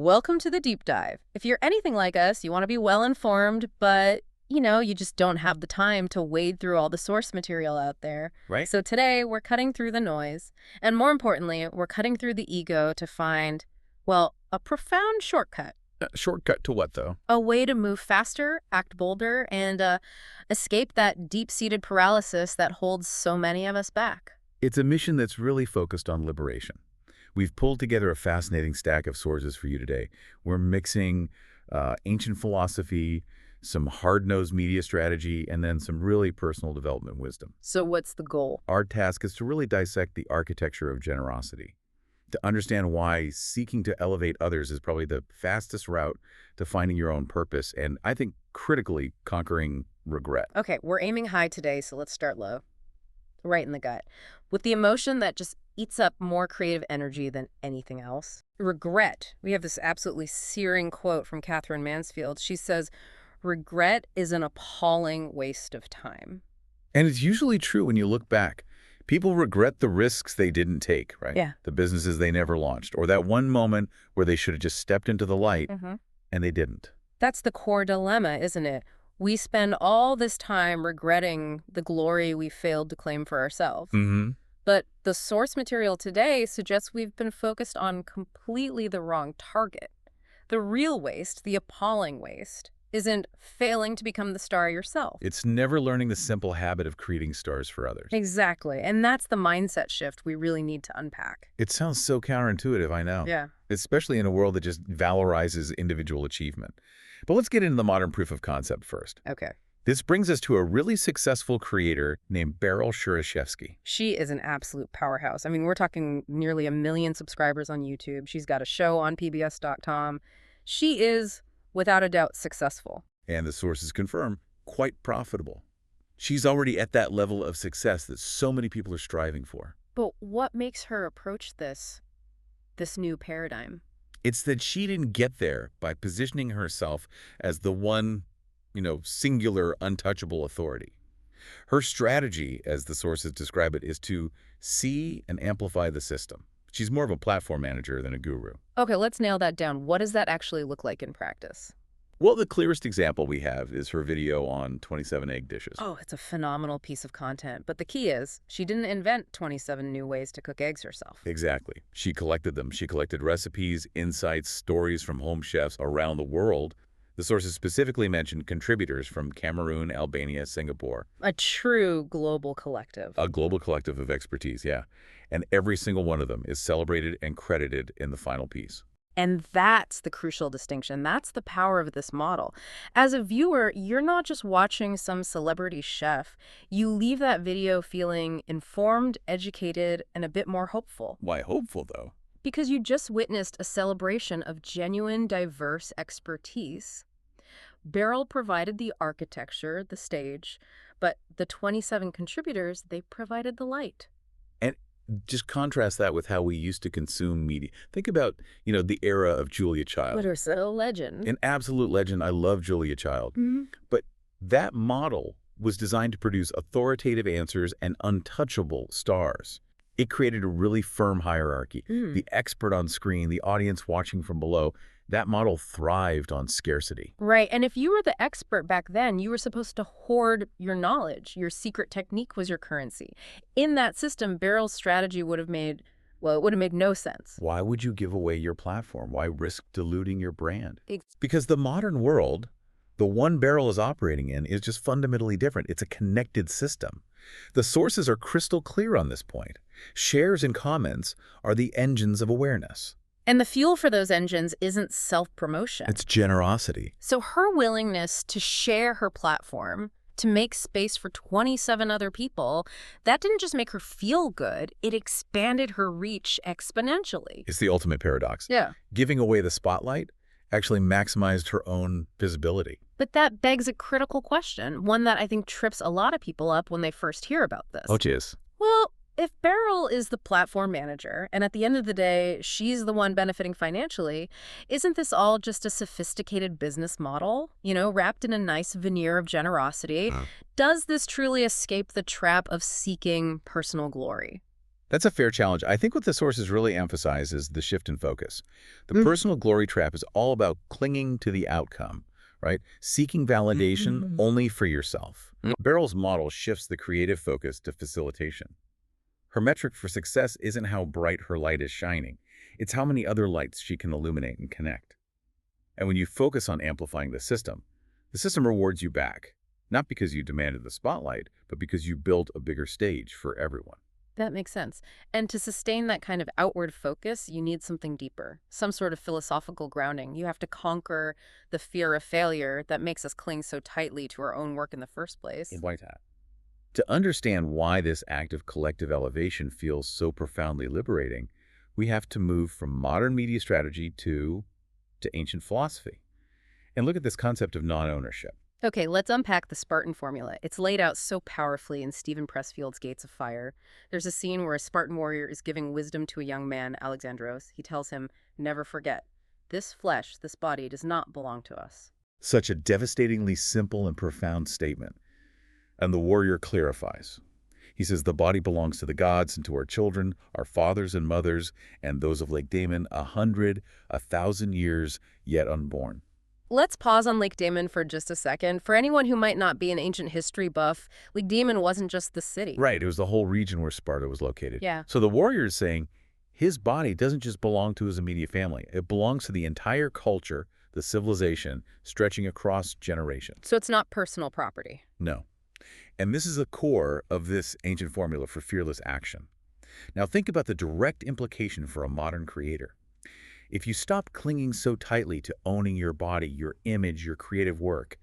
Welcome to the deep dive. If you're anything like us, you want to be well informed, but you just don't have the time to wade through all the source material out there. Right? So today we're cutting through the noise, and more importantly, we're cutting through the ego to find, well, a profound shortcut, Shortcut to what, though? a way to move faster, act bolder, and escape that deep-seated paralysis that holds so many of us back. It's a mission that's really focused on liberation. We've pulled together a fascinating stack of sources for you today. We're mixing ancient philosophy, some hard-nosed media strategy, and then some really personal development wisdom. So what's the goal? Our task is to really dissect the architecture of generosity, to understand why seeking to elevate others is probably the fastest route to finding your own purpose, and I think critically conquering regret. Okay, we're aiming high today, so let's start low. Right in the gut, with the emotion that just eats up more creative energy than anything else. Regret. We have this absolutely searing quote from Catherine Mansfield. She says, regret is an appalling waste of time. And it's usually true when you look back. People regret the risks they didn't take, right? Yeah. The businesses they never launched, or that one moment where they should have just stepped into the light, and they didn't. That's the core dilemma, isn't it? We spend all this time regretting the glory we failed to claim for ourselves. But the source material today suggests we've been focused on completely the wrong target. The real waste, the appalling waste, isn't failing to become the star yourself. It's never learning the simple habit of creating stars for others. Exactly. And that's the mindset shift we really need to unpack. It sounds so counterintuitive, I know. Yeah. Especially in a world that just valorizes individual achievement. But let's get into the modern proof of concept first. Okay. This brings us to a really successful creator named Beryl Shurashevsky. She is an absolute powerhouse. I mean, we're talking nearly 1 million subscribers on YouTube. She's got a show on PBS.com. She is, without a doubt, successful. And the sources confirm, quite profitable. She's already at that level of success that so many people are striving for. But what makes her approach this new paradigm? It's that she didn't get there by positioning herself as the one, singular, untouchable authority. Her strategy, as the sources describe it, is to see and amplify the system. She's more of a platform manager than a guru. Okay, let's nail that down. What does that actually look like in practice? Well, the clearest example we have is her video on 27 egg dishes. Oh, it's a phenomenal piece of content. But the key is, she didn't invent 27 new ways to cook eggs herself. Exactly. She collected them. She collected recipes, insights, stories from home chefs around the world. The sources specifically mentioned contributors from Cameroon, Albania, Singapore. A true global collective. A global collective of expertise, yeah. And every single one of them is celebrated and credited in the final piece. And that's the crucial distinction. That's the power of this model. As a viewer, you're not just watching some celebrity chef. You leave that video feeling informed, educated, and a bit more hopeful. Why hopeful, though? Because you just witnessed a celebration of genuine, diverse expertise. Beryl provided the architecture, the stage, but the 27 contributors, they provided the light. And just contrast that with how we used to consume media. Think about, the era of Julia Child. What is a legend? An absolute legend. I love Julia Child. But that model was designed to produce authoritative answers and untouchable stars. It created a really firm hierarchy. The expert on screen, the audience watching from below, that model thrived on scarcity. Right. And if you were the expert back then, you were supposed to hoard your knowledge. Your secret technique was your currency. In that system, Beryl's strategy would have made no sense. Why would you give away your platform? Why risk diluting your brand? Because the modern world, the one Beryl is operating in, is just fundamentally different. It's a connected system. The sources are crystal clear on this point. Shares and comments are the engines of awareness. And the fuel for those engines isn't self-promotion. It's generosity. So her willingness to share her platform, to make space for 27 other people, that didn't just make her feel good, it expanded her reach exponentially. It's the ultimate paradox. Yeah. Giving away the spotlight actually maximized her own visibility. But that begs a critical question, one that I think trips a lot of people up when they first hear about this. Oh, geez. Well, if Beryl is the platform manager, and at the end of the day, she's the one benefiting financially, isn't this all just a sophisticated business model, wrapped in a nice veneer of generosity? Does this truly escape the trap of seeking personal glory? That's a fair challenge. I think what the sources really emphasize is the shift in focus. The personal glory trap is all about clinging to the outcome, right? Seeking validation only for yourself. Beryl's model shifts the creative focus to facilitation. Her metric for success isn't how bright her light is shining. It's how many other lights she can illuminate and connect. And when you focus on amplifying the system rewards you back, not because you demanded the spotlight, but because you built a bigger stage for everyone. That makes sense. And to sustain that kind of outward focus, you need something deeper, some sort of philosophical grounding. You have to conquer the fear of failure that makes us cling so tightly to our own work in the first place. In white hat. To understand why this act of collective elevation feels so profoundly liberating, we have to move from modern media strategy to ancient philosophy. And look at this concept of non-ownership. Okay, let's unpack the Spartan formula. It's laid out so powerfully in Stephen Pressfield's Gates of Fire. There's a scene where a Spartan warrior is giving wisdom to a young man, Alexandros. He tells him, "Never forget, this flesh, this body, does not belong to us." Such a devastatingly simple and profound statement. And the warrior clarifies. He says the body belongs to the gods and to our children, our fathers and mothers, and those of Lake Daemon, 100, 1,000 years yet unborn. Let's pause on Lake Daemon for just a second. For anyone who might not be an ancient history buff, Lake Daemon wasn't just the city. Right, it was the whole region where Sparta was located. Yeah. So the warrior is saying his body doesn't just belong to his immediate family. It belongs to the entire culture, the civilization, stretching across generations. So it's not personal property. No. And this is the core of this ancient formula for fearless action. Now think about the direct implication for a modern creator. If you stop clinging so tightly to owning your body, your image, your creative work,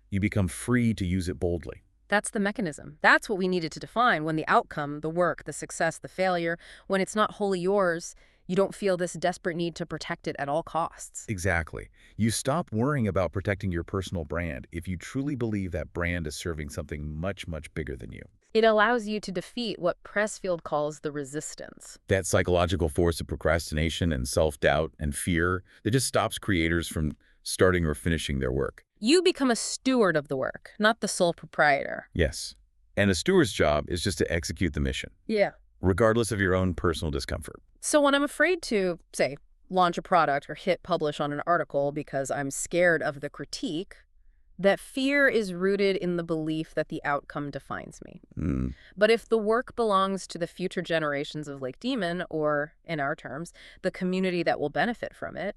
you become free to use it boldly. That's the mechanism. That's what we needed to define when the outcome, the work, the success, the failure, when it's not wholly yours, you don't feel this desperate need to protect it at all costs. Exactly. You stop worrying about protecting your personal brand if you truly believe that brand is serving something much, much bigger than you. It allows you to defeat what Pressfield calls the resistance. That psychological force of procrastination and self-doubt and fear that just stops creators from starting or finishing their work. You become a steward of the work, not the sole proprietor. Yes. And a steward's job is just to execute the mission. Yeah. Regardless of your own personal discomfort. So when I'm afraid to, say, launch a product or hit publish on an article because I'm scared of the critique, that fear is rooted in the belief that the outcome defines me. But if the work belongs to the future generations of Lake Daemon, or, in our terms, the community that will benefit from it,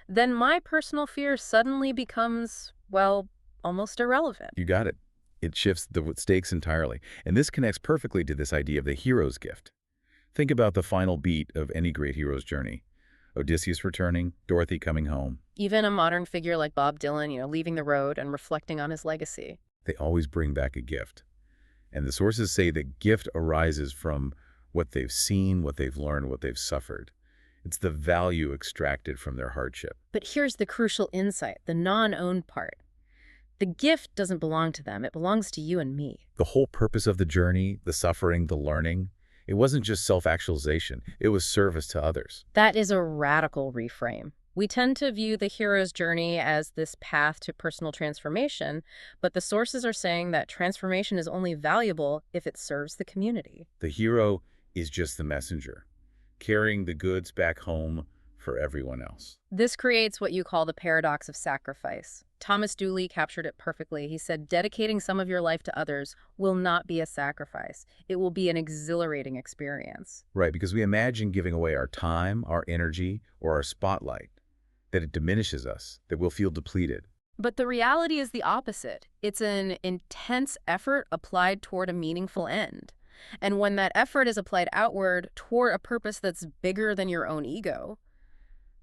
then my personal fear suddenly becomes, well, almost irrelevant. You got it. It shifts the stakes entirely. And this connects perfectly to this idea of the hero's gift. Think about the final beat of any great hero's journey. Odysseus returning, Dorothy coming home. Even a modern figure like Bob Dylan, leaving the road and reflecting on his legacy. They always bring back a gift. And the sources say that gift arises from what they've seen, what they've learned, what they've suffered. It's the value extracted from their hardship. But here's the crucial insight, the non-owned part. The gift doesn't belong to them. It belongs to you and me. The whole purpose of the journey, the suffering, the learning, it wasn't just self-actualization. It was service to others. That is a radical reframe. We tend to view the hero's journey as this path to personal transformation, but the sources are saying that transformation is only valuable if it serves the community. The hero is just the messenger, carrying the goods back home for everyone else. This creates what you call the paradox of sacrifice. Thomas Dooley captured it perfectly. He said, dedicating some of your life to others will not be a sacrifice. It will be an exhilarating experience. Right, because we imagine giving away our time, our energy, or our spotlight, that it diminishes us, that we'll feel depleted. But the reality is the opposite. It's an intense effort applied toward a meaningful end. And when that effort is applied outward toward a purpose that's bigger than your own ego,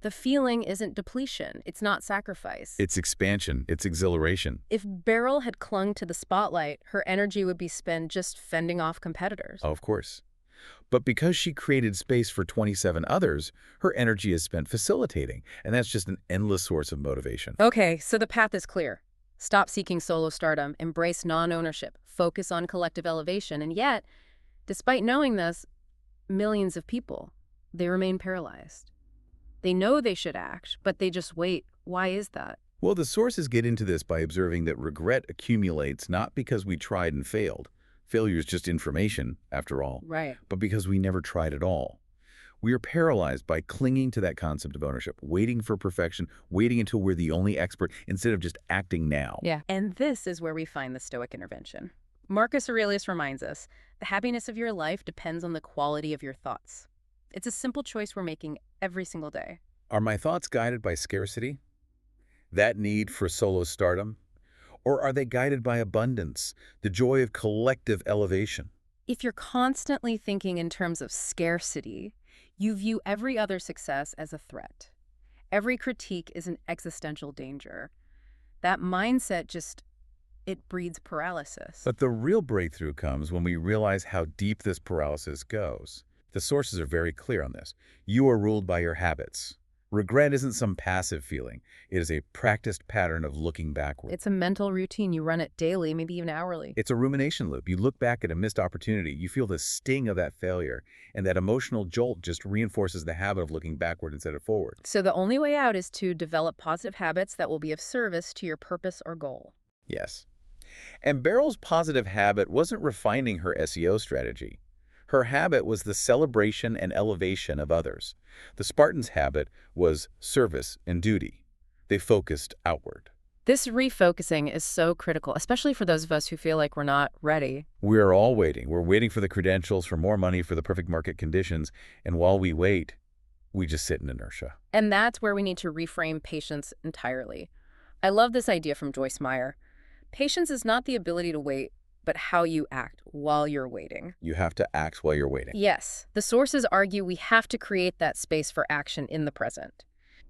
the feeling isn't depletion. It's not sacrifice. It's expansion. It's exhilaration. If Beryl had clung to the spotlight, her energy would be spent just fending off competitors. Oh, of course. But because she created space for 27 others, her energy is spent facilitating, and that's just an endless source of motivation. Okay, so the path is clear. Stop seeking solo stardom, embrace non-ownership, focus on collective elevation, and yet, despite knowing this, millions of people, they remain paralyzed. They know they should act, but they just wait. Why is that? Well, the sources get into this by observing that regret accumulates not because we tried and failed, Failure is just information, after all. Right. But because we never tried at all. We are paralyzed by clinging to that concept of ownership, waiting for perfection, waiting until we're the only expert instead of just acting now. Yeah. And this is where we find the Stoic intervention. Marcus Aurelius reminds us, the happiness of your life depends on the quality of your thoughts. It's a simple choice we're making every single day. Are my thoughts guided by scarcity? That need for solo stardom? Or are they guided by abundance, the joy of collective elevation? If you're constantly thinking in terms of scarcity, you view every other success as a threat. Every critique is an existential danger. That mindset it breeds paralysis. But the real breakthrough comes when we realize how deep this paralysis goes. The sources are very clear on this. You are ruled by your habits. Regret isn't some passive feeling. It is a practiced pattern of looking backward. It's a mental routine. You run it daily, maybe even hourly. It's a rumination loop. You look back at a missed opportunity, you feel the sting of that failure, and that emotional jolt just reinforces the habit of looking backward instead of forward. So the only way out is to develop positive habits that will be of service to your purpose or goal. Yes. And Beryl's positive habit wasn't refining her SEO strategy. Her habit was the celebration and elevation of others. The Spartans' habit was service and duty. They focused outward. This refocusing is so critical, especially for those of us who feel like we're not ready. We're all waiting. We're waiting for the credentials, for more money, for the perfect market conditions. And while we wait, we just sit in inertia. And that's where we need to reframe patience entirely. I love this idea from Joyce Meyer. Patience is not the ability to wait, but how you act while you're waiting. You have to act while you're waiting. Yes, the sources argue we have to create that space for action in the present.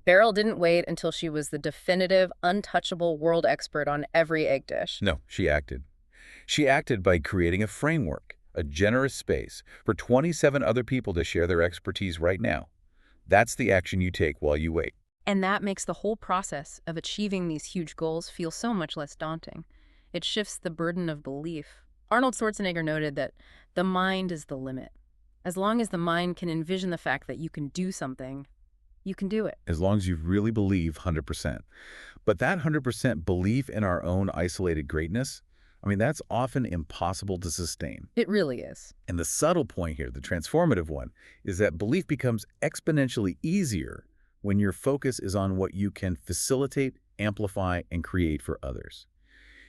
Beryl didn't wait until she was the definitive, untouchable world expert on every egg dish. No, she acted. She acted by creating a framework, a generous space for 27 other people to share their expertise right now. That's the action you take while you wait. And that makes the whole process of achieving these huge goals feel so much less daunting. It shifts the burden of belief. Arnold Schwarzenegger noted that the mind is the limit. As long as the mind can envision the fact that you can do something, you can do it. As long as you really believe 100%. But that 100% belief in our own isolated greatness, that's often impossible to sustain. It really is. And the subtle point here, the transformative one, is that belief becomes exponentially easier when your focus is on what you can facilitate, amplify, and create for others.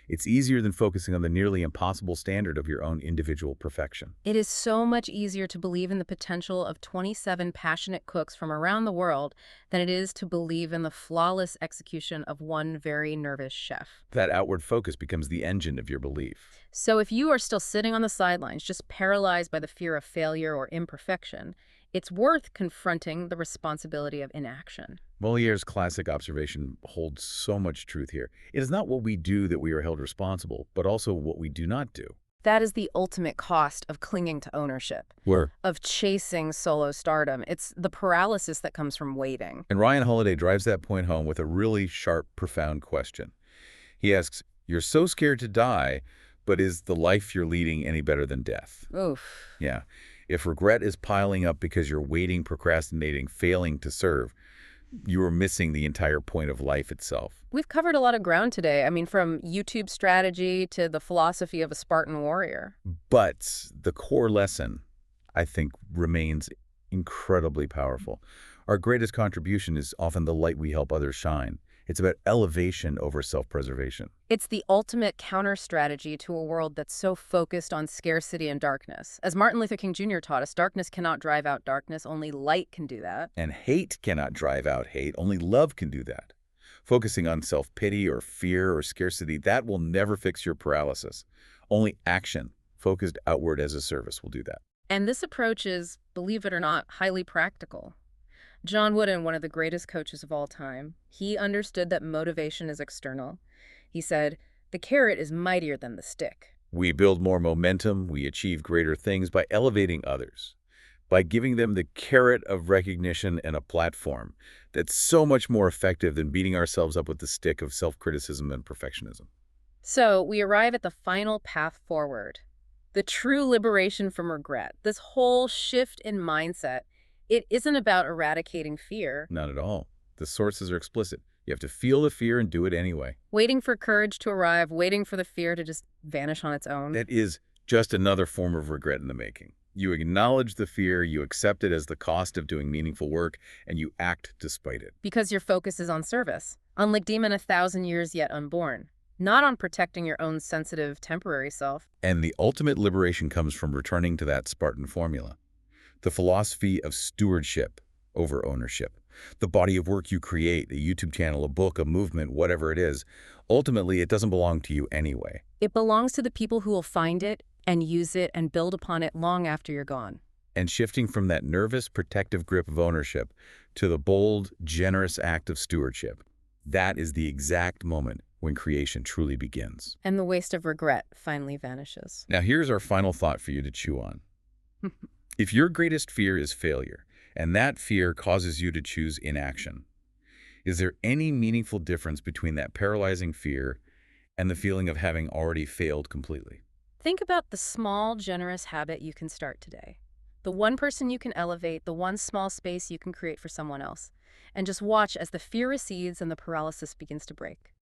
It's easier than focusing on the nearly impossible standard of your own individual perfection. It is so much easier to believe in the potential of 27 passionate cooks from around the world than it is to believe in the flawless execution of one very nervous chef. That outward focus becomes the engine of your belief. So if you are still sitting on the sidelines, just paralyzed by the fear of failure or imperfection, it's worth confronting the responsibility of inaction. Moliere's classic observation holds so much truth here. It is not what we do that we are held responsible, but also what we do not do. That is the ultimate cost of clinging to ownership, of chasing solo stardom. It's the paralysis that comes from waiting. And Ryan Holiday drives that point home with a really sharp, profound question. He asks, you're so scared to die, but is the life you're leading any better than death? Oof. Yeah. If regret is piling up because you're waiting, procrastinating, failing to serve, you are missing the entire point of life itself. We've covered a lot of ground today. From YouTube strategy to the philosophy of a Spartan warrior. But the core lesson, I think, remains incredibly powerful. Our greatest contribution is often the light we help others shine. It's about elevation over self-preservation. It's the ultimate counter-strategy to a world that's so focused on scarcity and darkness. As Martin Luther King Jr. taught us, darkness cannot drive out darkness, only light can do that. And hate cannot drive out hate, only love can do that. Focusing on self-pity or fear or scarcity, that will never fix your paralysis. Only action, focused outward as a service, will do that. And this approach is, believe it or not, highly practical. John Wooden, one of the greatest coaches of all time, he understood that motivation is external. He said, the carrot is mightier than the stick. We build more momentum, we achieve greater things by elevating others, by giving them the carrot of recognition and a platform that's so much more effective than beating ourselves up with the stick of self-criticism and perfectionism. So we arrive at the final path forward, the true liberation from regret, this whole shift in mindset. It isn't about eradicating fear. Not at all. The sources are explicit. You have to feel the fear and do it anyway. Waiting for courage to arrive, waiting for the fear to just vanish on its own. That is Just another form of regret in the making. You acknowledge the fear, you accept it as the cost of doing meaningful work, and you act despite it. Because your focus is on service, on Ligdema 1,000 years yet unborn, not on protecting your own sensitive, temporary self. And the ultimate liberation comes from returning to that Spartan formula. The philosophy of stewardship over ownership. The body of work you create, a YouTube channel, a book, a movement, whatever it is, ultimately it doesn't belong to you anyway. It belongs to the people who will find it and use it and build upon it long after you're gone. And shifting from that nervous, protective grip of ownership to the bold, generous act of stewardship, that is the exact moment when creation truly begins. And the waste of regret finally vanishes. Now here's our final thought for you to chew on. If your greatest fear is failure, and that fear causes you to choose inaction, is there any meaningful difference between that paralyzing fear and the feeling of having already failed completely? Think about the small, generous habit you can start today. The one person you can elevate, the one small space you can create for someone else. And just watch as the fear recedes and the paralysis begins to break.